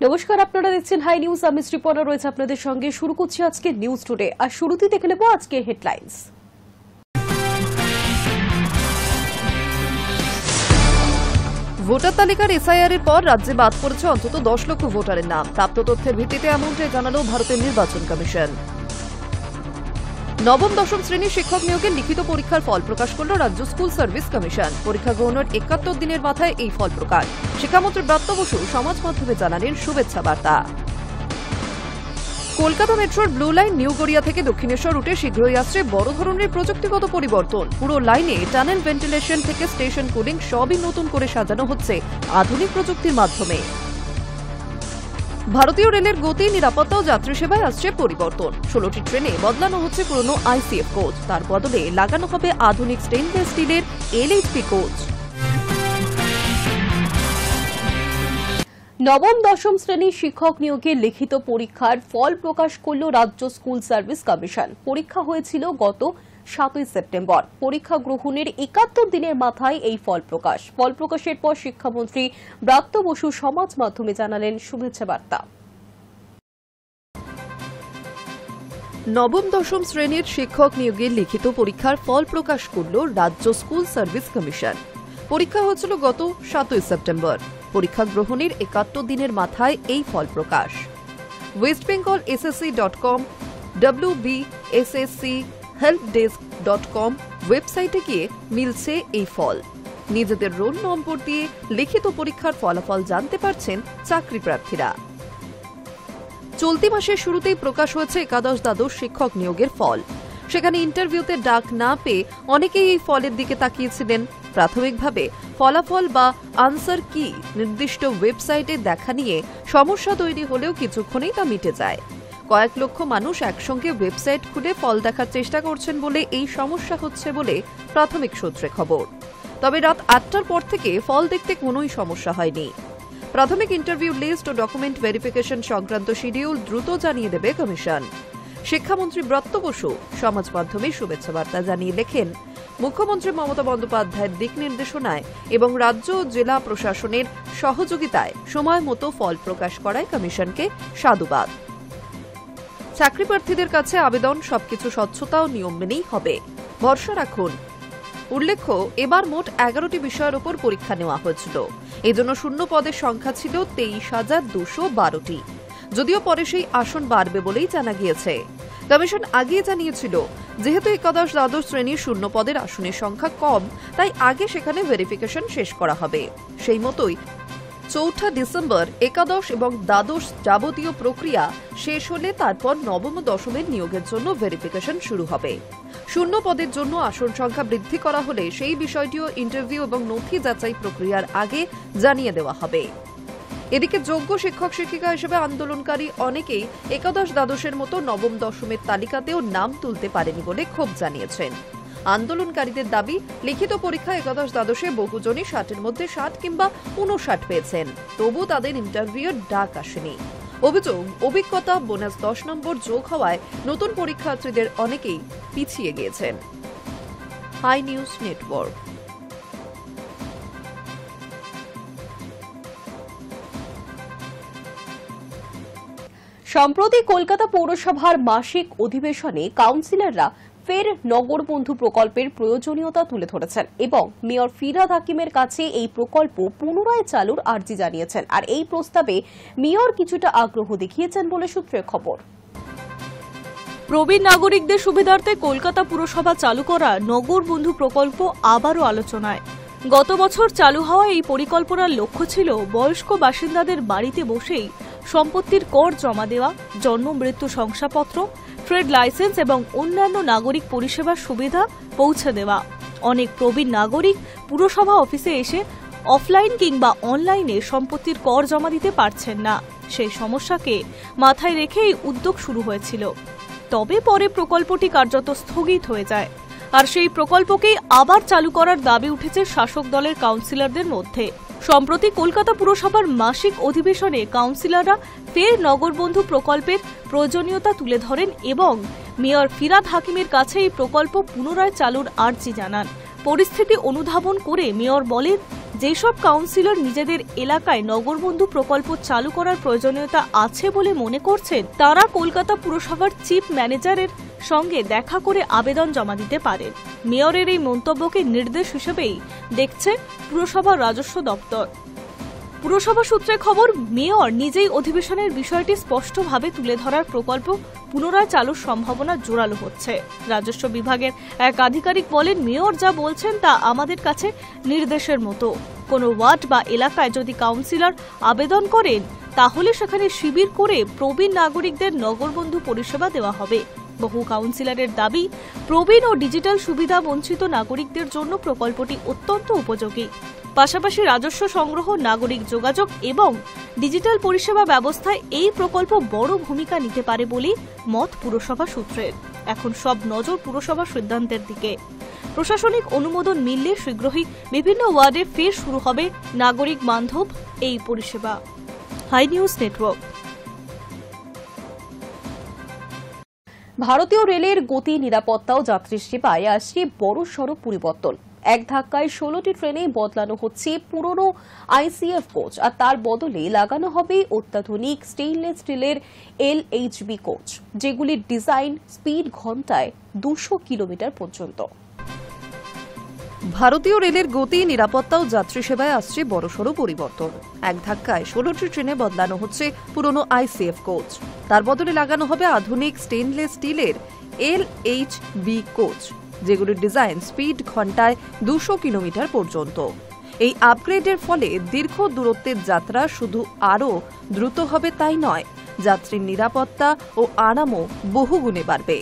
নমস্কার, আপনারা দেখছেন হাই নিউজ। আমি শ্রীপর্ণা রয়েছে আপনাদের সঙ্গে। শুরু করছি আজকে নিউজ টুডে। আর শুরুতেই দেখে নেব আজকে হেডলাইন্স। ভোটার তালিকার এসআইআর এর পর রাজ্যে বাদ পড়েছে অন্তত 10 লক্ষ ভোটারের নাম। প্রাপ্ত তথ্যের ভিত্তিতে এমনটাই জানালো ভারতের নির্বাচন কমিশন। নবম দশম শ্রেণীর শিক্ষক নিয়োগের লিখিত পরীক্ষার ফল প্রকাশ করল রাজ্য স্কুল সার্ভিস কমিশন। পরীক্ষা গ্রহণের 71 দিনের মাথায় এই ফল প্রকাশ। শিক্ষামন্ত্রী ব্রাত্য বসু সমাজ মাধ্যমে জানালেন শুভেচ্ছা বার্তা। কলকাতা মেট্রোর ব্লু লাইন নিউ গড়িয়া থেকে দক্ষিণেশ্বর রুটে শীঘ্রই আসছে বড় ধরনের প্রযুক্তিগত পরিবর্তন। পুরো লাইনে টানেল ভেন্টিলেশন থেকে স্টেশন কুলিং সবই নতুন করে সাজানো হচ্ছে আধুনিক প্রযুক্তির মাধ্যমে। ভারতীয় রেলের গতি, নিরাপত্তা ও যাত্রী সেবায় আসছে পরিবর্তন। 16টি ট্রেনে বদলানো হচ্ছে পুরনো আইসিএফ কোচ। তার বদলে লাগানো হবে আধুনিক স্টেইনলেস স্টিলের এলএইচপি কোচ। নবম দশম শ্রেণীর শিক্ষক নিয়োগের লিখিত পরীক্ষার ফল প্রকাশ করল রাজ্য স্কুল সার্ভিস কমিশন। পরীক্ষা হয়েছিল গত 7 সেপ্টেম্বর। পরীক্ষা গ্রহণের 71 দিনের মাথায় এই ফল প্রকাশ। ফল প্রকাশের পর শিক্ষামন্ত্রী ব্রাত্য বসু সমাজ মাধ্যমে জানালেন শুভেচ্ছা বার্তা। নবম দশম শ্রেণীর শিক্ষক নিয়োগের লিখিত পরীক্ষার ফল প্রকাশ করল রাজ্য স্কুল সার্ভিস কমিশন। পরীক্ষা হয়েছিল গত 7 সেপ্টেম্বর। পরীক্ষা গ্রহণের 71 দিনের মাথায় এই ফল প্রকাশ। westbengalssc.com, wbssc.helpdesk.com ওয়েবসাইটে গিয়ে মিলছে এই ফল। নিজেদের রোল নম্বর দিয়ে লিখিত পরীক্ষার ফলাফল জানতে পারছেন চাকরি প্রার্থীরা। চলতি মাসের শুরুতেই প্রকাশ হয়েছে একাদশ দ্বাদশ শিক্ষক নিয়োগের ফল। সেখানে ইন্টারভিউতে ডাক না পেয়ে অনেকেই এই ফলের দিকে তাকিয়েছিলেন। প্রাথমিকভাবে ফলাফল বা আনসার কি নির্দিষ্ট ওয়েবসাইটে দেখা নিয়ে সমস্যা তৈরি হলেও কিছুক্ষণেই তা মিটে যায়। কয়েক লক্ষ মানুষ একসঙ্গে ওয়েবসাইট খুলে ফল দেখার চেষ্টা করছেন বলে এই সমস্যা হচ্ছে বলে প্রাথমিক সূত্রে খবর। তবে রাত 8টার পর থেকে ফল দেখতে কোনোই সমস্যা হয়নি। প্রাথমিক ইন্টারভিউ লিস্ট ও ডকুমেন্ট ভেরিফিকেশন সংক্রান্ত শিডিউল দ্রুত জানিয়ে দেবে কমিশন। শিক্ষামন্ত্রী ব্রাত্য বসু সমাজ মাধ্যমে শুভেচ্ছা বার্তা জানিয়ে লেখেন, মুখ্যমন্ত্রী মমতা বন্দ্যোপাধ্যায়ের দিক নির্দেশনায় এবং রাজ্য ও জেলা প্রশাসনের সহযোগিতায় সময় মতো ফল প্রকাশ করায় কমিশনকে সাধুবাদ। চাকরি প্রার্থীদের কাছে আবেদন সবকিছু স্বচ্ছতা ও নিয়ম মেনেই হবে, ভরসা রাখুন। উল্লেখ্য, এবার মোট 11টি বিষয়ের উপর পরীক্ষা নেওয়া হয়েছিল। এজন্য শূন্য পদের সংখ্যা ছিল 23,212টি। যদিও পরে সেই আসন বাড়বে বলেই জানা গিয়েছে। কমিশন আগেই জানিয়েছিল, যেহেতু একাদশ দ্বাদশ শ্রেণীর শূন্য পদের আসনের সংখ্যা কম, তাই আগে সেখানে ভেরিফিকেশন শেষ করা হবে। সেই মতোই 4 ডিসেম্বর একাদশ এবং দ্বাদশ যাবতীয় প্রক্রিয়া শেষ হলে তারপর নবম ও দশমের নিয়োগের জন্য ভেরিফিকেশন শুরু হবে। শূন্য পদের জন্য আসন সংখ্যা বৃদ্ধি করা হলে সেই বিষয়টিও ইন্টারভিউ এবং নথি যাচাই প্রক্রিয়ার আগে জানিয়ে দেওয়া হবে। এদিকে যোগ্য শিক্ষক শিক্ষিকা হিসেবে আন্দোলনকারী অনেকেই একাদশ দ্বাদশের মতো নবম দশমের তালিকাতেও নাম তুলতে পারেনি বলে ক্ষোভ জানিয়েছেন। আন্দোলনকারীদের দাবি, লিখিত পরীক্ষা একাদশ দ্বাদশে বহুজনই 60-এর মধ্যে 60 কিংবা 59 পেয়েছেন, তবু তাদের ইন্টারভিউর ডাক আসেনি। অভিযোগ, অভিজ্ঞতা বোনাস 10 নম্বর যোগ হওয়ায় নতুন পরীক্ষার্থীদের অনেকেই পিছিয়ে গিয়েছেন। Hi news Network. সম্প্রতি কলকাতা পৌরসভার মাসিক অধিবেশনে কাউন্সিলররা ফের নগরবন্ধু প্রকল্পের প্রয়োজনীয়তা তুলে ধরেছেন এবং মেয়র ফিরহাদ হাকিমের কাছে এই প্রকল্প পুনরায় চালুর আর্জি জানিয়েছেন। আর এই প্রস্তাবে মেয়র কিছুটা আগ্রহ দেখিয়েছেন বলে সূত্রের খবর। প্রবীণ নাগরিকদের সুবিধার্থে কলকাতা পুরসভা চালু করা নগরবন্ধু প্রকল্প আবারও আলোচনায়। গত বছর চালু হওয়া এই পরিকল্পনার লক্ষ্য ছিল বয়স্ক বাসিন্দাদের বাড়িতে বসেই সম্পত্তির কর জমা দেওয়া, জন্ম মৃত্যু শংসাপত্র, ট্রেড লাইসেন্স এবং অন্যান্য নাগরিক পরিষেবার সুবিধা পৌঁছে দেওয়া। অনেক প্রবীণ নাগরিক পুরসভা অফিসে এসে অফলাইন কিংবা অনলাইনে সম্পত্তির কর জমা দিতে পারছেন না। সেই সমস্যাকে মাথায় রেখে এই উদ্যোগ শুরু হয়েছিল। তবে পরে প্রকল্পটি কার্যত স্থগিত হয়ে যায়। আর সেই প্রকল্পকেই আবার চালু করার দাবি উঠেছে শাসক দলের কাউন্সিলরদের মধ্যে। সম্প্রতি কলকাতা পুরসভার মাসিক অধিবেশনে কাউন্সিলররা ফের নগরবন্ধু প্রকল্পের প্রয়োজনীয়তা তুলে ধরেন এবং মেয়র ফিরহাদ হাকিমের কাছে এই প্রকল্প পুনরায় চালুর আর্জি জানান। পরিস্থিতি অনুধাবন করে মেয়র বলেন, যেসব কাউন্সিলর নিজেদের এলাকায় নগরবন্ধু প্রকল্প চালু করার প্রয়োজনীয়তা আছে বলে মনে করছেন, তারা কলকাতা পুরসভার চিফ ম্যানেজারের সঙ্গে দেখা করে আবেদন জমা দিতে পারেন। মেয়রের এই মন্তব্যকে নির্দেশ হিসেবেই দেখছে পুরসভার রাজস্ব দপ্তর। পুরসভা সূত্রে খবর, মেয়র নিজেই অধিবেশনের বিষয়টি স্পষ্টভাবে তুলে ধরার প্রকল্প পুনরায় চালুর সম্ভাবনা জোরালো হচ্ছে। রাজস্ব বিভাগের এক আধিকারিক বলেন, মেয়র যা বলছেন তা আমাদের কাছে নির্দেশের মতো। কোনো ওয়ার্ড বা এলাকায় যদি কাউন্সিলর আবেদন করেন, তাহলে সেখানে শিবির করে প্রবীণ নাগরিকদের নগরবন্ধু পরিষেবা দেওয়া হবে। বহু কাউন্সিলরের দাবি, প্রবীণ ও ডিজিটাল সুবিধা বঞ্চিত নাগরিকদের জন্য প্রকল্পটি অত্যন্ত উপযোগী। পাশাপাশি রাজস্ব সংগ্রহ, নাগরিক যোগাযোগ এবং ডিজিটাল পরিষেবা ব্যবস্থায় এই প্রকল্প বড় ভূমিকা নিতে পারে বলে মত পুরসভা সূত্রের। এখন সব নজর পুরসভার সিদ্ধান্তের দিকে। প্রশাসনিক অনুমোদন মিললে শীঘ্রই বিভিন্ন ওয়ার্ডে ফের শুরু হবে নাগরিক বান্ধব এই পরিষেবা। Hi news Network. ভারতীয় রেলের গতি, নিরাপত্তা ও যাত্রী সেবায় আসছে বড়সড় পরিবর্তন। এক ধাক্কায় 16টি ট্রেনে বদলানো হচ্ছে পুরনো আইসিএফ কোচ, আর তার বদলে লাগানো হবে অত্যাধুনিক স্টেইনলেস স্টিলের LHB কোচ, যেগুলির ডিজাইন স্পিড ঘন্টায় 200 কিলোমিটার পর্যন্ত। ভারতীয় রেলের গতি, নিরাপত্তা ও যাত্রী সেবায় আসছে বড়সড় পরিবর্তন। এক ধাক্কায় 16টি ট্রেনে বদলানো হচ্ছে পুরনো আইসিএফ কোচ, তার বদলে লাগানো হবে আধুনিক স্টেইনলেস স্টিলের LHB কোচ, যেগুলির ডিজাইন স্পিড ঘন্টায় 200 কিলোমিটার পর্যন্ত। এই আপগ্রেডের ফলে দীর্ঘ দূরত্বের যাত্রা শুধু আরও দ্রুত হবে তাই নয়, যাত্রীর নিরাপত্তা ও আরামও বহুগুণে বাড়বে।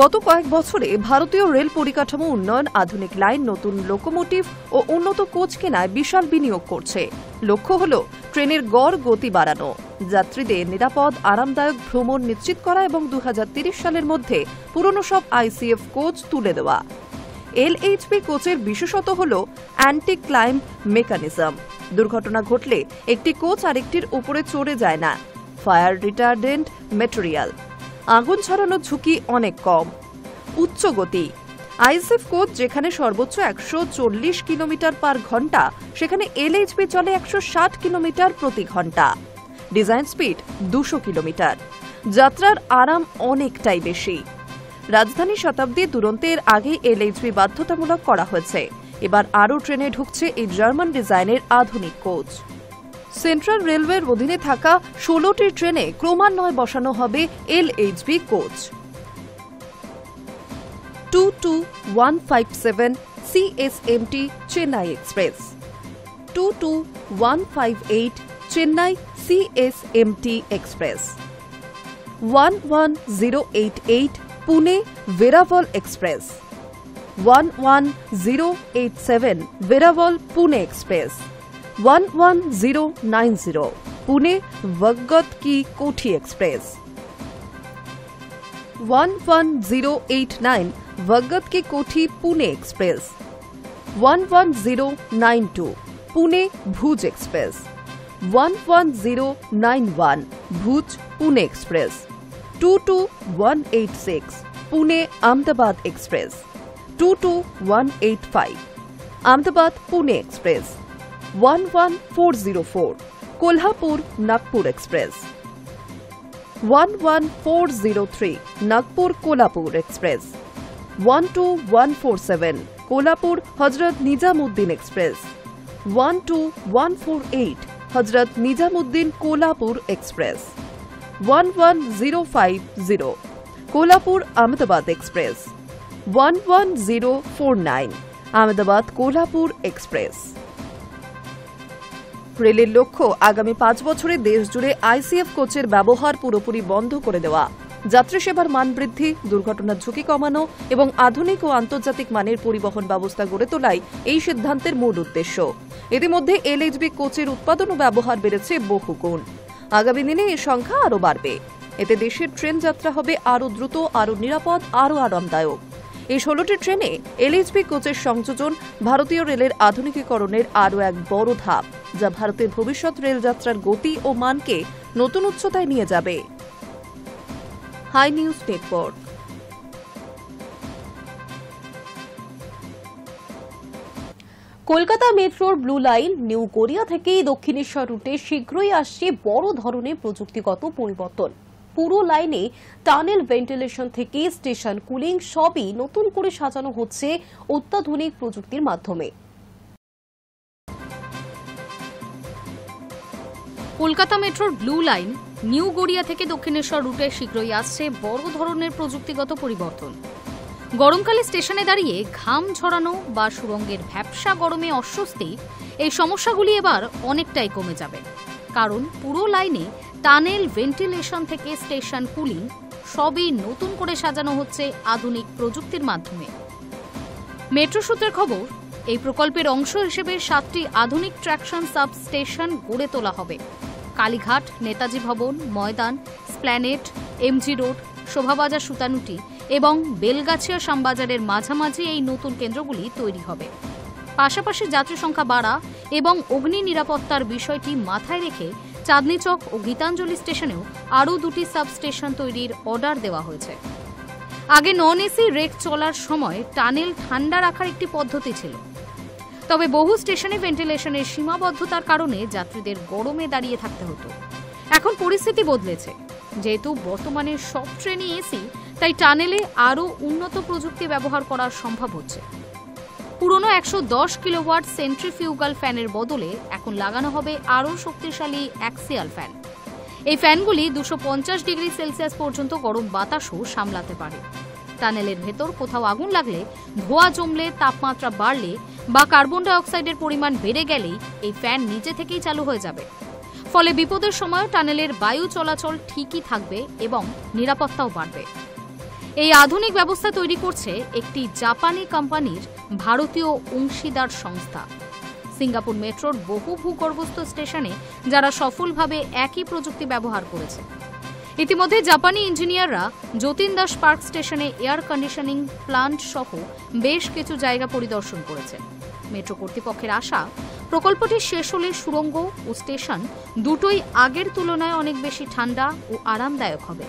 গত কয়েক বছরে ভারতীয় রেল পরিকাঠামো উন্নয়ন, আধুনিক লাইন, নতুন লোকোমোটিভ ও উন্নত কোচ কেনায় বিশাল বিনিয়োগ করছে। লক্ষ্য হল ট্রেনের গড় গতি বাড়ানো, যাত্রীদের নিরাপদ আরামদায়ক ভ্রমণ নিশ্চিত করা এবং 2030 সালের মধ্যে পুরনো সব আইসিএফ কোচ তুলে দেওয়া। LHB কোচের বিশেষত হল অ্যান্টি ক্লাইম্ব মেকানিজম। দুর্ঘটনা ঘটলে একটি কোচ আরেকটির উপরে চড়ে যায় না। ফায়ার রিটার্ডেন্ট ম্যাটেরিয়াল, আগুন ছড়ানোর ঝুঁকি অনেক কম। উচ্চ গতি, আইসিএফ কোচ যেখানে সর্বোচ্চ 140 কিলোমিটার পার ঘন্টা, সেখানে LHB চলে 160 কিলোমিটার প্রতি ঘন্টা। Design speed 200 kilometre. যাত্রার আরাম অনেকটাই বেশি। রাজধানী শতাব্দী দুরন্তের আগে LHB বাধ্যতামূলক করা হয়েছে। এবার আরও ট্রেনে ঢুকছে এই জার্মান ডিজাইনের আধুনিক কোচ। সেন্ট্রাল রেলওয়ের অধীনে থাকা 16টি ট্রেনে ক্রমান্বয়ে বসানো হবে LHB coach. 22157 CSMT Chennai express, 22158 Chennai CSMT express, 11088 Pune Veraval express, 11087 Veraval Pune express, 11090 Pune Bhagat Ki Kothi express, 11089 Bhagat Ki Kothi Pune express, 11092 Pune Bhuj express, 11091 Bhuj Pune express, 22186 Pune Ahmedabad express, 22185 Ahmedabad Pune express, 11404 Kolhapur Nagpur express, 11403 Nagpur Kolhapur express, 12147 Kolhapur Hazrat Nizamuddin express, 12148 Hazrat Nizamuddin Kolhapur express, 11050 Kolhapur Ahmedabad express, 11049 Ahmedabad Kolhapur express. রেলের লক্ষ্য আগামী 5 বছরে দেশজুড়ে আইসিএফ কোচের ব্যবহার পুরোপুরি বন্ধ করে দেওয়া, যাত্রী সেবার মান বৃদ্ধি, দুর্ঘটনার ঝুঁকি কমানো এবং আধুনিক ও আন্তর্জাতিক মানের পরিবহন ব্যবস্থা গড়ে তোলাই এই সিদ্ধান্তের মূল উদ্দেশ্য। ইতিমধ্যে LHB কোচের উৎপাদন ও ব্যবহার বেড়েছে বহুগুণ। আগামী দিনে এই সংখ্যা আরও বাড়বে। এতে দেশের ট্রেন যাত্রা হবে আরও দ্রুত, আরও নিরাপদ, আরও আরামদায়ক। এই 16টি ট্রেনে LHB কোচের সংযোজন ভারতীয় রেলের আধুনিকীকরণের আরও এক বড় ধাপ, যা ভারতের ভবিষ্যৎ রেলযাত্রার গতি ও মানকে নতুন উচ্চতায় নিয়ে যাবে। High news network. কলকাতা মেট্রোর ব্লু লাইন নিউ গড়িয়া থেকে দক্ষিণেশ্বর রুটে শীঘ্রই আসছে বড় ধরনের প্রযুক্তিগত পরিবর্তন। পুরো লাইনে টানেল ভেন্টিলেশন থেকে স্টেশন কুলিং সবই নতুন করে সাজানো হচ্ছে অত্যাধুনিক প্রযুক্তির মাধ্যমে। কলকাতা মেট্রোর ব্লু লাইন নিউ গড়িয়া থেকে দক্ষিণেশ্বর রুটে শীঘ্রই আসছে বড় ধরনের প্রযুক্তিগত পরিবর্তন। গরমকালে স্টেশনে দাঁড়িয়ে ঘাম ঝরানো বা সুরঙ্গের ভ্যাপসা গরমে অস্বস্তি, এই সমস্যাগুলি এবার অনেকটাই কমে যাবে। কারণ পুরো লাইনে টানেল ভেন্টিলেশন থেকে স্টেশন কুলিং সবই নতুন করে সাজানো হচ্ছে আধুনিক প্রযুক্তির মাধ্যমে। মেট্রো সূত্রের খবর, এই প্রকল্পের অংশ হিসেবে 7টি আধুনিক ট্র্যাকশন সাব স্টেশন গড়ে তোলা হবে। কালীঘাট, নেতাজি ভবন, ময়দান, স্প্ল্যানেড, এমজি রোড, শোভাবাজার, সুতানুটি এবং বেলগাছিয়া শ্যামবাজারের মাঝামাঝি এই নতুন কেন্দ্রগুলি তৈরি হবে। পাশাপাশি যাত্রী সংখ্যা বাড়া এবং অগ্নি নিরাপত্তার বিষয়টি মাথায় রেখে চাঁদনী চক ও গীতাঞ্জলি স্টেশনেও আরও 2টি সাব স্টেশন তৈরির অর্ডার দেওয়া হয়েছে। আগে নন এসি রেক চলার সময় টানেল ঠান্ডা রাখার একটি পদ্ধতি ছিল, তবে বহু স্টেশনে ভেন্টিলেশনের সীমাবদ্ধতার কারণে যাত্রীদের গরমে দাঁড়িয়ে থাকতে হতো। এখন পরিস্থিতি বদলেছে। যেহেতু বর্তমানে সব ট্রেনই এসি, তাই টানেলে আরও উন্নত প্রযুক্তি ব্যবহার করা সম্ভব হচ্ছে। পুরনো 110 কিলোওয়াট সেন্ট্রিফিউগাল ফ্যানের বদলে এখন লাগানো হবে আরও শক্তিশালী অ্যাক্সিয়াল ফ্যান। এই ফ্যানগুলি 250 ডিগ্রি সেলসিয়াস পর্যন্ত গরম বাতাসও সামলাতে পারে। টানেলের ভেতর কোথাও আগুন লাগলে, ধোঁয়া জমলে, তাপমাত্রা বাড়লে বা কার্বন ডাই অক্সাইডের পরিমাণ বেড়ে গেলেই এই ফ্যান নিজে থেকেই চালু হয়ে যাবে। ফলে বিপদের সময় টানেলের বায়ু চলাচল ঠিকই থাকবে এবং নিরাপত্তাও বাড়বে। এই আধুনিক ব্যবস্থা তৈরি করছে একটি জাপানি কোম্পানির ভারতীয় অংশীদার সংস্থা। সিঙ্গাপুর মেট্রোর বহু ভূগর্ভস্থ স্টেশনে যারা সফলভাবে একই প্রযুক্তি ব্যবহার করেছে। ইতিমধ্যে জাপানি ইঞ্জিনিয়াররা যতীন দাস পার্ক স্টেশনে এয়ার কন্ডিশনিং প্লান্ট সহ বেশ কিছু জায়গা পরিদর্শন করেছে। মেট্রো কর্তৃপক্ষের আশা, প্রকল্পটি শেষ হলে সুড়ঙ্গ ও স্টেশন দুটোই আগের তুলনায় অনেক বেশি ঠান্ডা ও আরামদায়ক হবে।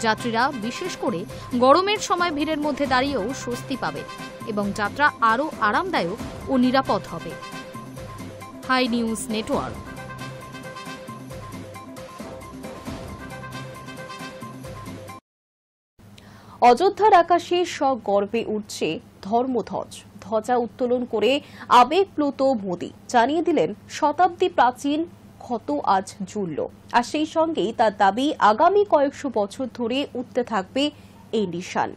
যাত্রীরা বিশেষ করে গরমের সময় ভিড়ের মধ্যে দাঁড়িয়েও স্বস্তি পাবে এবং যাত্রা আরও আরামদায়ক ও নিরাপদ হবে। Hi news Network. অযোধ্যার আকাশে সগর্বে উঠছে ধর্মধ্বজ। ধ্বজা উত্তোলন করে আবেগপ্লুত মোদি জানিয়ে দিলেন শতাব্দী প্রাচীন ক্ষত আজ জুড়ল। আর সেই সঙ্গেই তার দাবি আগামী কয়েকশো বছর ধরে উঠতে থাকবে এই নিশান।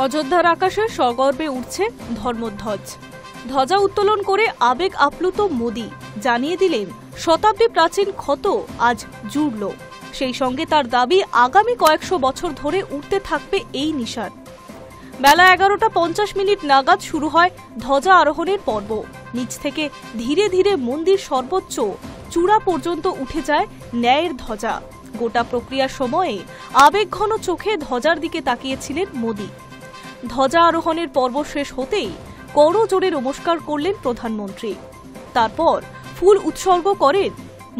অযোধ্যার আকাশে সগর্বে উঠছে ধর্মধ্বজ। ধ্বজা উত্তোলন করে আবেগ আপ্লুত মোদি জানিয়ে দিলেন শতাব্দী প্রাচীন ক্ষত আজ জুড়ল। সেই সঙ্গে তার দাবি আগামী কয়েকশো বছর ধরে উঠতে থাকবে এই নিশান। বেলা 11:50 নাগাদ শুরু হয় ধ্বজা আরোহণের পর্ব। নিচ থেকে ধীরে ধীরে মন্দির সর্বোচ্চ চূড়া পর্যন্ত উঠে যায় ন্যায়ের ধ্বজা। গোটা প্রক্রিয়ার সময়ে আবেগঘন চোখে ধ্বজার দিকে তাকিয়েছিলেন মোদি। ধ্বজা আরোহণের পর্ব শেষ হতেই করজোড়ে নমস্কার করলেন প্রধানমন্ত্রী। তারপর ফুল উৎসর্গ করেন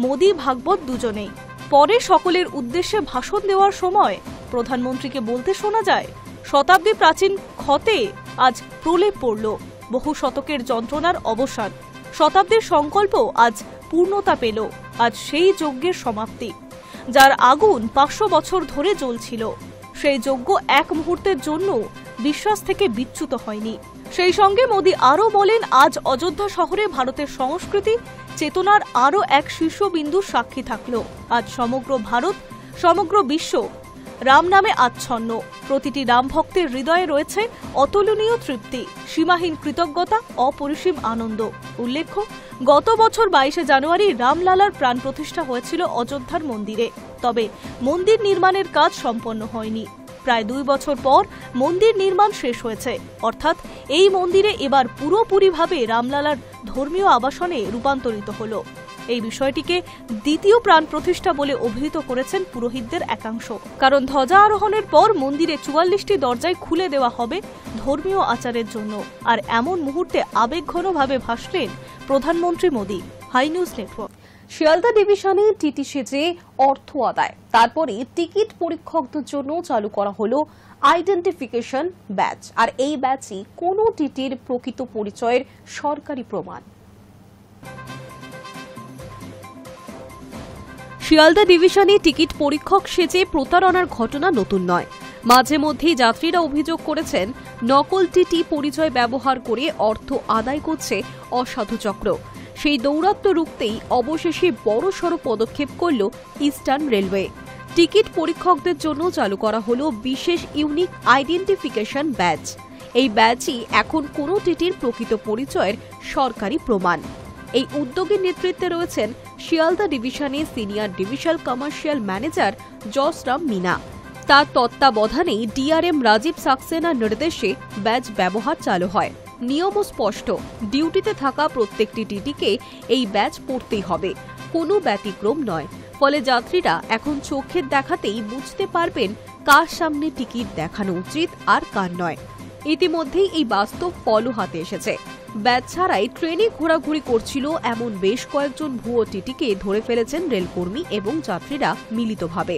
মোদি ভাগবত দুজনেই। পরে সকলের উদ্দেশ্যে ভাষণ দেওয়ার সময় প্রধানমন্ত্রীকে বলতে শোনা যায়, শতাব্দী প্রাচীন ক্ষতে আজ প্রলেপ পড়ল, বহু শতকের যন্ত্রণার অবসান, শতাব্দীর সংকল্প আজ পূর্ণতা পেল। আজ সেই যজ্ঞের সমাপ্তি, যার আগুন 500 বছর ধরে জ্বলছিল। সেই যজ্ঞ এক মুহূর্তের জন্য বিশ্বাস থেকে বিচ্যুত হয়নি। সেই সঙ্গে মোদি আরও বলেন, আজ অযোধ্যা শহরে ভারতের সংস্কৃতি চেতনার আরও এক শীর্ষবিন্দুর সাক্ষী থাকল। আজ সমগ্র ভারত, সমগ্র বিশ্ব রাম নামে আচ্ছন্ন। প্রতিটি রাম ভক্তের হৃদয়ে রয়েছে অতুলনীয় তৃপ্তি, সীমাহীন কৃতজ্ঞতা, অপরিসীম আনন্দ। উল্লেখ্য, গত বছর 22শে জানুয়ারি রামলালার প্রাণ প্রতিষ্ঠা হয়েছিল অযোধ্যার মন্দিরে। তবে মন্দির নির্মাণের কাজ সম্পন্ন হয়নি। প্রায় 2 বছর পর মন্দির নির্মাণ শেষ হয়েছে। অর্থাৎ এই মন্দিরে এবার পুরোপুরিভাবে রামলালার ধর্মীয় আবাসনে রূপান্তরিত হল। এই বিষয়টিকে দ্বিতীয় প্রাণ প্রতিষ্ঠা বলে অভিহিত করেছেন পুরোহিতদের একাংশ। কারণ ধ্বজা আরোহণের পর মন্দিরে 44টি দরজায় খুলে দেওয়া হবে ধর্মীয় আচারের জন্য। আর এমন মুহূর্তে আবেগঘনভাবে ভাসলেন প্রধানমন্ত্রী Modi. Hi news network. Sealdah ডিভিশনে টিটি সেজে অর্থ আদায়, তারপরে টিকিট পরীক্ষকদের জন্য চালু করা হলো আইডেন্টিফিকেশন ব্যাচ। আর এই ব্যাচই কোনো টিটির প্রকৃত পরিচয়ের সরকারি প্রমাণ। শিয়ালদা ডিভিশনে টিকিট পরীক্ষক সেজে প্রতারণার ঘটনা নতুন নয়। মাঝে মধ্যেই যাত্রীরা অভিযোগ করেছেন নকল টিটি পরিচয় ব্যবহার করে অর্থ আদায় করছে অসাধু চক্র। সেই দৌরাত্ম্য রুখতেই অবশেষে বড়সড় পদক্ষেপ করল ইস্টার্ন রেলওয়ে। টিকিট পরীক্ষকদের জন্য চালু করা হলো বিশেষ ইউনিক আইডেন্টিফিকেশন ব্যাচ। এই ব্যাচই এখন কোনো টিটির প্রকৃত পরিচয়ের সরকারি প্রমাণ। এই উদ্যোগের নেতৃত্বে রয়েছেন শিয়ালদা ডিভিশনে senior divisional commercial manager Jasram Meena. তার তত্ত্বাবধানেই ডিআরএম রাজীব সাক্সেনার নির্দেশে ব্যাচ ব্যবহার চালু হয়। নিয়মও স্পষ্ট, ডিউটিতে থাকা প্রত্যেকটি টিটিকে এই ব্যাচ পড়তেই হবে, কোনো ব্যতিক্রম নয়। ফলে যাত্রীরা এখন চোখের দেখাতেই বুঝতে পারবেন কার সামনে টিকিট দেখানো উচিত আর কার নয়। ইতিমধ্যেই এই বাস্তব ফলও হাতে এসেছে। ব্যাচ ছাড়াই ট্রেনে ঘোরাঘুরি করছিল এমন বেশ কয়েকজন ভুয়ো টিটিকে ধরে ফেলেছেন রেলকর্মী এবং যাত্রীরা মিলিতভাবে।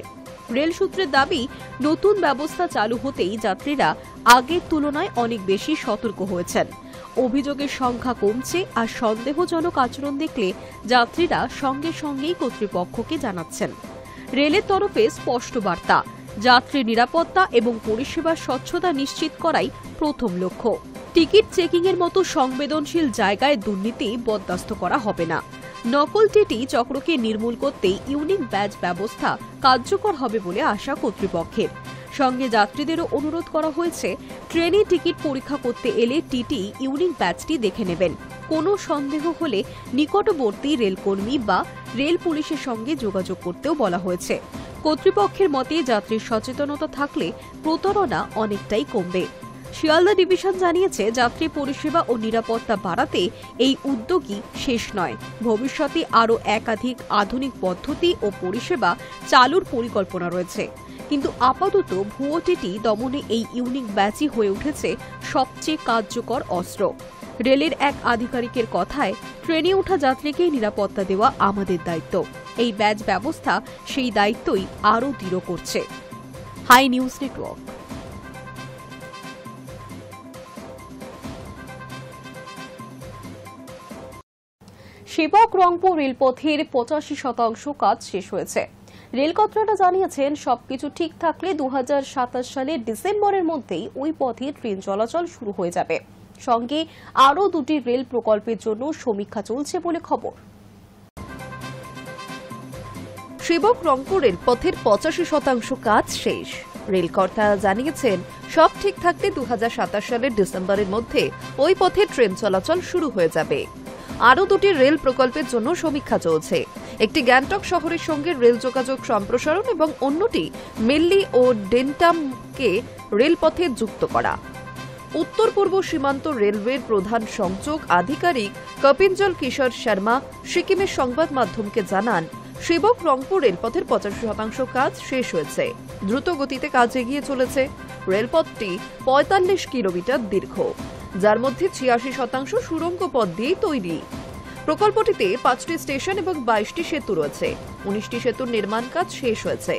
রেল সূত্রের দাবি, নতুন ব্যবস্থা চালু হতেই যাত্রীরা আগের তুলনায় অনেক বেশি সতর্ক হয়েছেন। অভিযোগের সংখ্যা কমছে আর সন্দেহজনক আচরণ দেখলে যাত্রীরা সঙ্গে সঙ্গেই কর্তৃপক্ষকে জানাচ্ছেন। রেলের তরফে স্পষ্ট বার্তা, যাত্রী নিরাপত্তা এবং পরিষেবার স্বচ্ছতা নিশ্চিত করাই প্রথম লক্ষ্য। টিকিট চেকিংয়ের মতো সংবেদনশীল জায়গায় দুর্নীতি বরদাস্ত করা হবে না। নকল টিটি চক্রকে নির্মূল করতেই ইউনিক ব্যাচ ব্যবস্থা কার্যকর হবে বলে আশা কর্তৃপক্ষের। সঙ্গে যাত্রীদেরও অনুরোধ করা হয়েছে, ট্রেনে টিকিট পরীক্ষা করতে এলে টিটি ইউনিক ব্যাচটি দেখে নেবেন। কোনো সন্দেহ হলে নিকটবর্তী রেলকর্মী বা রেল পুলিশের সঙ্গে যোগাযোগ করতেও বলা হয়েছে। কর্তৃপক্ষের মতে যাত্রীর সচেতনতা থাকলে প্রতারণা অনেকটাই কমবে। শিয়ালদা ডিভিশন জানিয়েছে, যাত্রী পরিষেবা ও নিরাপত্তা বাড়াতে এই উদ্যোগই শেষ নয়। ভবিষ্যতে আরও একাধিক আধুনিক পদ্ধতি ও পরিষেবা চালুর পরিকল্পনা রয়েছে। কিন্তু আপাতত ভুয়ো টিটি দমনে এই ইউনিক ব্যাচই হয়ে উঠেছে সবচেয়ে কার্যকর অস্ত্র। রেলের এক আধিকারিকের কথায়, ট্রেনে ওঠা যাত্রীকে নিরাপত্তা দেওয়া আমাদের দায়িত্ব। এই ব্যাচ ব্যবস্থা সেই দায়িত্বই আরও দৃঢ় করছে। Hi news Network. Sevoke Rangpo রেলপথের 85% কাজ শেষ হয়েছে। রেল কর্তৃপক্ষ জানিয়েছেন, সবকিছু ঠিক থাকলে 2027 সালের ডিসেম্বরের মধ্যেই ওই পথে ট্রেন চলাচল শুরু হয়ে যাবে। সঙ্গে আরও 2টি রেল প্রকল্পের জন্য সমীক্ষা চলছে বলে খবর। সেবক রংপুর রেলপথের 85% কাজ শেষ। রেল কর্তারা জানিয়েছেন, সব ঠিক থাকলে 2027 সালের ডিসেম্বরের মধ্যে ওই পথে ট্রেন চলাচল শুরু হয়ে যাবে। আরও 2টি রেল প্রকল্পের জন্য সমীক্ষা চলছে। একটি গ্যাংটক শহরের সঙ্গে রেল যোগাযোগ সম্প্রসারণ এবং অন্যটি মেল্লি ও ডেন্টামকে রেলপথে যুক্ত করা। উত্তর পূর্ব সীমান্ত রেলওয়ের প্রধান সংযোগ আধিকারিক কপিঞ্জল কিশোর শর্মা সিকিমের সংবাদ মাধ্যমকে জানান, সেবক রংপুর রেলপথের 85% কাজ শেষ হয়েছে। দ্রুত গতিতে কাজ এগিয়ে চলেছে। রেলপথটি 45 কিলোমিটার দীর্ঘ, যার মধ্যে 86% সুড়ঙ্গ পথ দিয়ে তৈরি। প্রকল্পটিতে 5টি স্টেশন এবং 22টি সেতু রয়েছে। 19টি সেতুর নির্মাণ কাজ শেষ হয়েছে।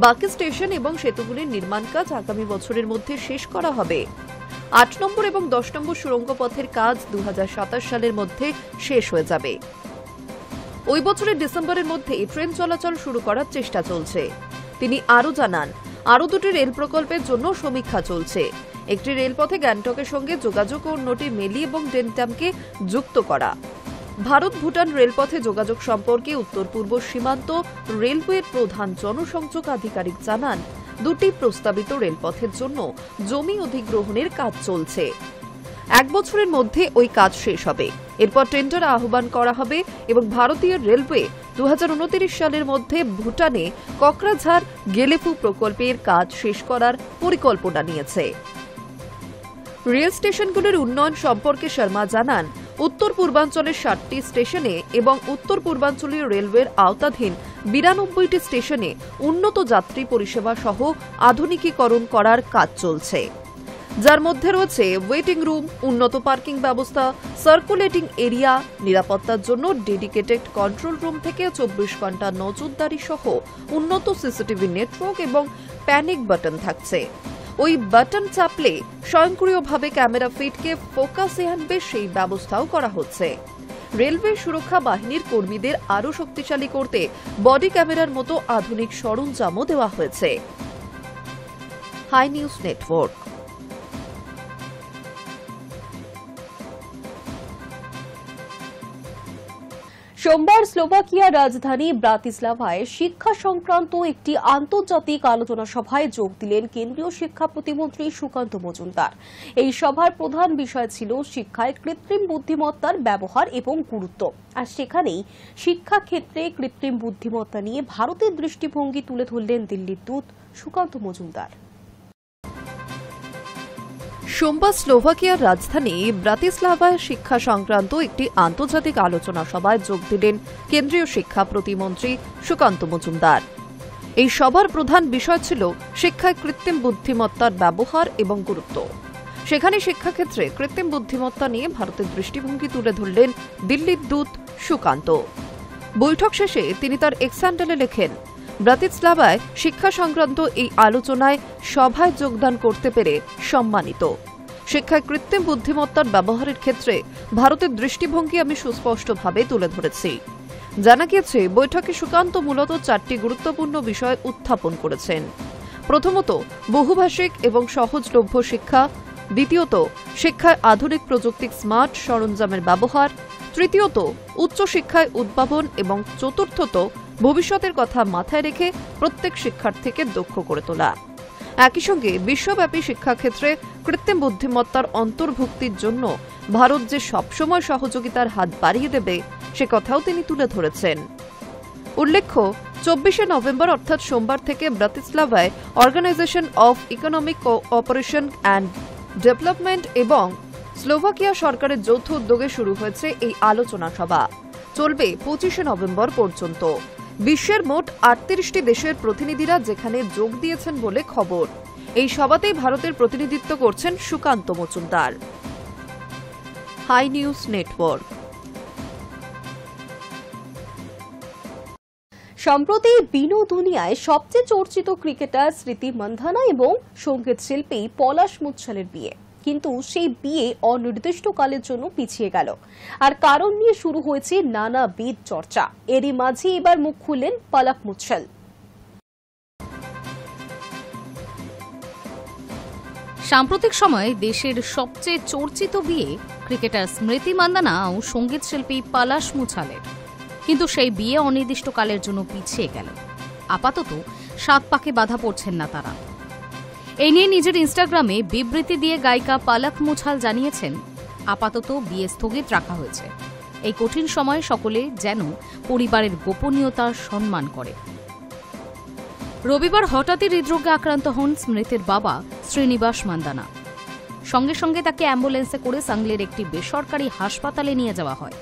বাকি স্টেশন এবং সেতুগুলির নির্মাণ কাজ আগামী বছরের মধ্যে শেষ করা হবে। 8 নম্বর এবং 10 নম্বর সুড়ঙ্গ পথের কাজ 2027 সালের মধ্যে শেষ হয়ে যাবে। ওই বছরের ডিসেম্বরের মধ্যে ট্রেন চলাচল শুরু করার চেষ্টা চলছে। তিনি আরও জানান, আরও 2টি রেল প্রকল্পের জন্য সমীক্ষা চলছে। একটি রেলপথে গ্যাংটকের সঙ্গে যোগাযোগ ও অন্যটি মেলি এবং ডেন্টামকে যুক্ত করা। ভারত ভুটান রেলপথে যোগাযোগ সম্পর্কে উত্তর পূর্ব সীমান্ত রেলওয়ের প্রধান জনসংযোগ আধিকারিক জানান, 2টি প্রস্তাবিত রেলপথের জন্য জমি অধিগ্রহণের কাজ চলছে। 1 বছরের মধ্যে ওই কাজ শেষ হবে। এরপর টেন্ডার আহ্বান করা হবে এবং ভারতীয় রেলওয়ে 2029 সালের মধ্যে ভুটানে ককরাঝাড় গেলেফু প্রকল্পের কাজ শেষ করার পরিকল্পনা নিয়েছে। রেল স্টেশনগুলির উন্নয়ন সম্পর্কে শর্মা জানান, উত্তর পূর্বাঞ্চলের 60টি স্টেশনে এবং উত্তর পূর্বাঞ্চলীয় রেলওয়ের আওতাধীন 92টি স্টেশনে উন্নত যাত্রী পরিষেবা সহ আধুনিকীকরণ করার কাজ চলছে। যার মধ্যে রয়েছে ওয়েটিং রুম, উন্নত পার্কিং ব্যবস্থা, সার্কুলেটিং এরিয়া, নিরাপত্তার জন্য ডেডিকেটেড কন্ট্রোল রুম থেকে 24 ঘন্টা নজরদারি সহ উন্নত সিসিটিভি নেটওয়ার্ক এবং প্যানিক বাটন থাকছে। ওই বাটন চাপলে স্বয়ংক্রিয়ভাবে ক্যামেরা ফিডকে ফোকাসে আনবে সেই ব্যবস্থাও করা হচ্ছে। রেলওয়ে সুরক্ষা বাহিনীর কর্মীদের আরও শক্তিশালী করতে বডি ক্যামেরার মতো আধুনিক সরঞ্জামও দেওয়া হয়েছে। Hi news Network. সোমবার স্লোভাকিয়ার রাজধানী ব্রাতিস্লাভায় শিক্ষা সংক্রান্ত একটি আন্তর্জাতিক আলোচনা সভায় যোগ দিলেন কেন্দ্রীয় শিক্ষা প্রতিমন্ত্রী সুকান্ত মজুমদার। এই সভার প্রধান বিষয় ছিল শিক্ষায় কৃত্রিম বুদ্ধিমত্তার ব্যবহার এবং গুরুত্ব। আর সেখানেই শিক্ষাক্ষেত্রে কৃত্রিম বুদ্ধিমত্তা নিয়ে ভারতের দৃষ্টিভঙ্গি তুলে ধরলেন দিল্লির দূত সুকান্ত মজুমদার। সোমবার স্লোভাকিয়ার রাজধানী ব্রাতিস্লাভায় শিক্ষা সংক্রান্ত একটি আন্তর্জাতিক আলোচনা সভায় যোগ দিলেন কেন্দ্রীয় শিক্ষা প্রতিমন্ত্রী সুকান্ত মজুমদার। এই সভার প্রধান বিষয় ছিল শিক্ষায় কৃত্রিম বুদ্ধিমত্তার ব্যবহার এবং গুরুত্ব। সেখানে শিক্ষাক্ষেত্রে কৃত্রিম বুদ্ধিমত্তা নিয়ে ভারতের দৃষ্টিভঙ্গি তুলে ধরলেন দিল্লির দূত সুকান্ত। বৈঠক শেষে তিনি তার এক্স হ্যান্ডেলে লেখেন, ব্রাতিস্লাভায় শিক্ষা সংক্রান্ত এই আলোচনায় সভায় যোগদান করতে পেরে সম্মানিত। শিক্ষায় কৃত্রিম বুদ্ধিমত্তার ব্যবহারের ক্ষেত্রে ভারতের দৃষ্টিভঙ্গি আমি সুস্পষ্টভাবে তুলে ধরেছি। জানা গিয়েছে, বৈঠকে সুকান্ত মূলত 4টি গুরুত্বপূর্ণ বিষয় উত্থাপন করেছেন। প্রথমত, বহুভাষিক এবং সহজলভ্য শিক্ষা। দ্বিতীয়ত, শিক্ষায় আধুনিক প্রযুক্তিক স্মার্ট সরঞ্জামের ব্যবহার। তৃতীয়ত, উচ্চশিক্ষায় উদ্ভাবন এবং চতুর্থত, ভবিষ্যতের কথা মাথায় রেখে প্রত্যেক শিক্ষার্থীকে দক্ষ করে তোলা। একই সঙ্গে বিশ্বব্যাপী শিক্ষাক্ষেত্রে কৃত্রিম বুদ্ধিমত্তার অন্তর্ভুক্তির জন্য ভারত যে সবসময় সহযোগিতার হাত বাড়িয়ে দেবে সে কথাও তিনি তুলে ধরেছেন। উল্লেখ্য, 24শে নভেম্বর অর্থাৎ সোমবার থেকে ব্রাতিস্লাভায় Organisation of Economic Cooperation and Development এবং স্লোভাকিয়া সরকারের যৌথ উদ্যোগে শুরু হয়েছে এই আলোচনা সভা। চলবে 25শে নভেম্বর পর্যন্ত। বিশ্বের মোট 38টি দেশের প্রতিনিধিরা যেখানে যোগ দিয়েছেন বলে খবর। এই সভাতেই ভারতের প্রতিনিধিত্ব করছেন Sukanta Majumdar. Hi news Network. সম্প্রতি বিনোদুনিয়ায় সবচেয়ে চর্চিত ক্রিকেটার স্মৃতি মান্ধানা এবং সঙ্গীত শিল্পী পলাশ মুচ্ছালের বিয়ে, কিন্তু সেই বিয়ে অনির্দিষ্টকালের জন্য পিছিয়ে গেল। আর কারণ নিয়ে শুরু হয়েছে নানাবিধ চর্চা। এরই মাঝে এবার মুখ খুললেন পলাশ মুচ্ছাল। সাম্প্রতিক সময়ে দেশের সবচেয়ে চর্চিত বিয়ে ক্রিকেটার স্মৃতি মান্দানা ও সঙ্গীত শিল্পী পলাশ মুচ্ছালের, কিন্তু সেই বিয়ে অনির্দিষ্টকালের জন্য পিছিয়ে গেল। আপাতত 7 পাকে বাধা পড়ছেন না তারা। এই নিয়ে নিজের ইনস্টাগ্রামে বিবৃতি দিয়ে গায়িকা পলাশ মুচ্ছাল জানিয়েছেন, আপাতত বিয়ে স্থগিত রাখা হয়েছে। এই কঠিন সময়ে সকলে যেন পরিবারের গোপনীয়তার সম্মান করে। রবিবার হঠাৎই হৃদরোগে আক্রান্ত হন স্মৃতির বাবা শ্রীনিবাস মান্দানা। সঙ্গে সঙ্গে তাকে অ্যাম্বুলেন্সে করে সাংলির একটি বেসরকারি হাসপাতালে নিয়ে যাওয়া হয়।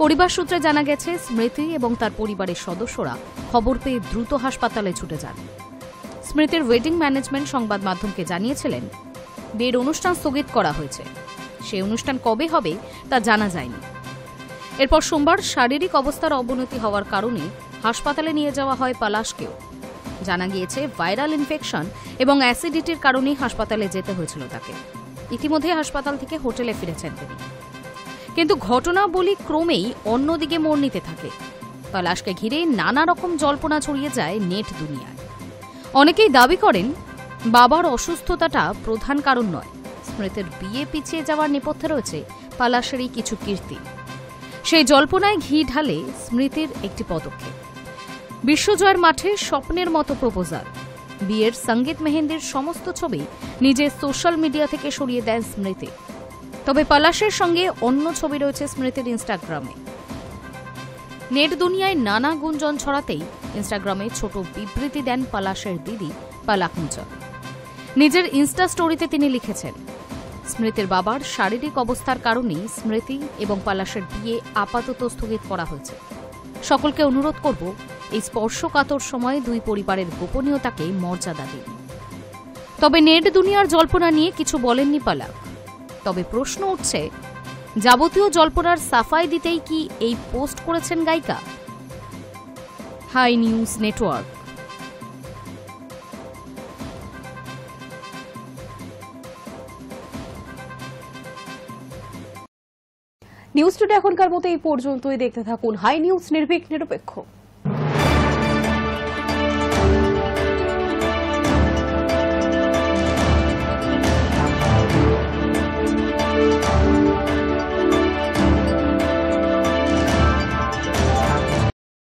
পরিবার সূত্রে জানা গেছে, স্মৃতি এবং তার পরিবারের সদস্যরা খবর পেয়ে দ্রুত হাসপাতালে ছুটে যান। স্মৃতির ওয়েডিং ম্যানেজমেন্ট সংবাদ মাধ্যমকে জানিয়েছিলেন, বিয়ের অনুষ্ঠান স্থগিত করা হয়েছে। সেই অনুষ্ঠান কবে হবে তা জানা যায়নি। এরপর সোমবার শারীরিক অবস্থার অবনতি হওয়ার কারণে হাসপাতালে নিয়ে যাওয়া হয় পলাশকেও। জানা গিয়েছে, ভাইরাল ইনফেকশন এবং অ্যাসিডিটির কারণেই হাসপাতালে যেতে হয়েছিল তাকে। ইতিমধ্যে হাসপাতাল থেকে হোটেলে ফিরেছেন তিনি। কিন্তু ঘটনাবলী ক্রমেই অন্যদিকে মোড় নিতে থাকে। পলাশকে ঘিরে নানা রকম জল্পনা ছড়িয়ে যায় নেট দুনিয়ায়। অনেকেই দাবি করেন, বাবার অসুস্থতাটা প্রধান কারণ নয়, স্মৃতির বিয়ে পিছিয়ে যাওয়ার নেপথ্যে রয়েছে পলাশেরই কিছু কীর্তি। সেই জল্পনায় ঘি ঢালে স্মৃতির একটি পদক্ষেপ। বিশ্বজয়ের মাঠে স্বপ্নের মতো প্রপোজাল। বিয়ের সঙ্গীত মেহেন্দির সমস্ত ছবি নিজের সোশ্যাল মিডিয়া থেকে সরিয়ে দেন স্মৃতি। তবে পলাশের সঙ্গে অন্য ছবি রয়েছে স্মৃতির ইনস্টাগ্রামে। নেট দুনিয়ায় নানা গুঞ্জন ছড়াতেই ইনস্টাগ্রামে ছোট বিবৃতি দেন পলাশের দিদি পলাশ মুচ্ছাল। নিজের ইনস্টা স্টোরিতে তিনি লিখেছেন, স্মৃতির বাবার শারীরিক অবস্থার কারণেই স্মৃতি এবং পলাশের বিয়ে আপাতত স্থগিত করা হয়েছে। সকলকে অনুরোধ করব, এই স্পর্শকাতর সময়ে দুই পরিবারের গোপনীয়তাকে মর্যাদা দিন। তবে নেট দুনিয়ার জল্পনা নিয়ে কিছু বলেননি পালাক। তবে প্রশ্ন উঠছে, যাবতীয় জল্পনার সাফাই দিতেই কি এই পোস্ট করেছেন গায়িকা? Hi news Network. News Today এখনকার মতো এই পর্যন্তই। দেখতে থাকুন হাই নিউজ, নির্ভীক নিরপেক্ষ।